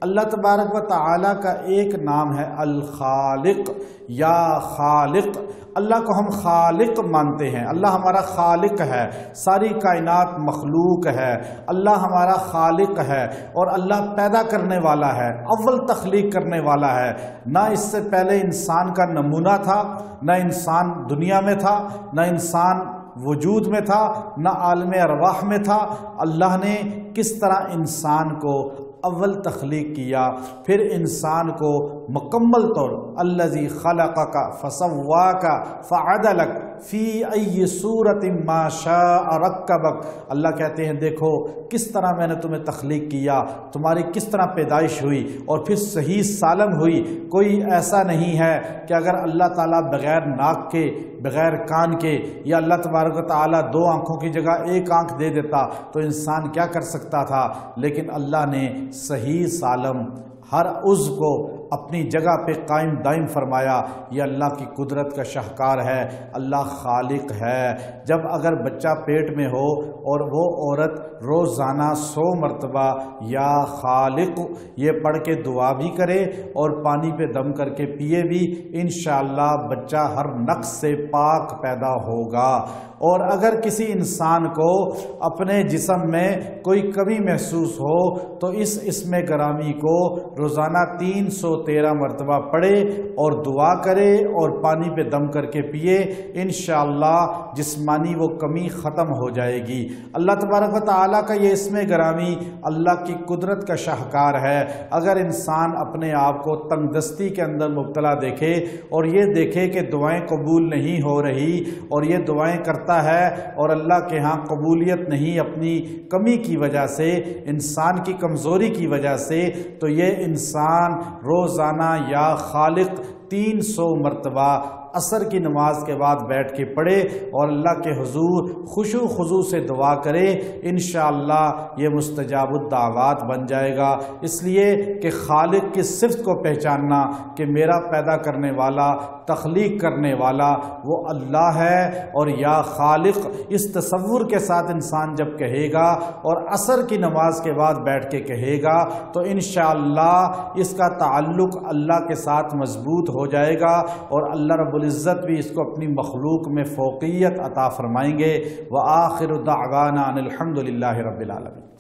اللہ تبارک و تعالیٰ کا ایک نام ہے الخالق یا خالق۔ اللہ کو ہم خالق مانتے ہیں، اللہ ہمارا خالق ہے، ساری کائنات مخلوق ہے، اللہ ہمارا خالق ہے اور اللہ پیدا کرنے والا ہے، اول تخلیق کرنے والا ہے۔ نہ اس سے پہلے انسان کا نمونہ تھا، نہ انسان دنیا میں تھا، نہ انسان وجود میں تھا، نہ عالم ارواح میں تھا۔ اللہ نے کس طرح انسان کو اول تخلیق کیا، پھر انسان کو مکمل طور الذی خلقک فسواک فعدلک فی ای صورت ما شاء رکبک۔ اللہ کہتے ہیں دیکھو کس طرح میں نے تمہیں تخلیق کیا، تمہاری کس طرح پیدائش ہوئی اور پھر صحیح سالم ہوئی۔ کوئی ایسا نہیں ہے کہ اگر اللہ تعالیٰ بغیر ناک کے، بغیر کان کے، یا اللہ تبارک و تعالیٰ دو آنکھوں کی جگہ ایک آنکھ دے دیتا تو انسان کیا کر سکتا تھا، لیکن اللہ نے صحیح سالم ہر عضو کو اپنی جگہ پہ قائم دائم فرمایا۔ یہ اللہ کی قدرت کا شاہکار ہے، اللہ خالق ہے۔ جب اگر بچہ پیٹ میں ہو اور وہ عورت روزانہ 100 مرتبہ یا خالق یہ پڑھ کے دعا بھی کرے اور پانی پہ دم کر کے پیے بھی، انشاءاللہ بچہ ہر نقص سے پاک پیدا ہوگا۔ اور اگر کسی انسان کو اپنے جسم میں کوئی کمی محسوس ہو تو اس اسم گرامی کو روزانہ 313 مرتبہ پڑھے اور دعا کرے اور پانی پہ دم کر کے پیے، انشاءاللہ جسمانی وہ کمی ختم ہو جائے گی۔ اللہ تبارک و تعالیٰ کا یہ اسم گرامی اللہ کی قدرت کا شاہکار ہے۔ اگر انسان اپنے آپ کو تنگدستی کے اندر مبتلا دیکھے اور یہ دیکھے کہ دعائیں قبول نہیں ہو رہی اور یہ دعائیں کرتا ہے اور اللہ کے ہاں قبولیت نہیں اپنی کمی کی وجہ سے، انسان کی کمزوری کی وجہ سے، تو یہ انسان روزانہ یا خالق 300 مرتبہ عصر کی نماز کے بعد بیٹھ کے پڑھے اور اللہ کے حضور خشوع خضوع سے دعا کرے، انشاءاللہ یہ مستجاب الدعوات بن جائے گا۔ اس لیے کہ خالق کی صفت کو پہچاننا کہ میرا پیدا کرنے والا، تخلیق کرنے والا وہ اللہ ہے، اور یا خالق اس تصور کے ساتھ انسان جب کہے گا اور عصر کی نماز کے بعد بیٹھ کے کہے گا تو انشاءاللہ اس کا تعلق اللہ کے ساتھ مضبوط ہو جائے گا اور اللہ رب العزت بھی اس کو اپنی مخلوق میں فوقیت عطا فرمائیں گے۔ وآخر دعوانا ان الحمد للہ رب العالمین۔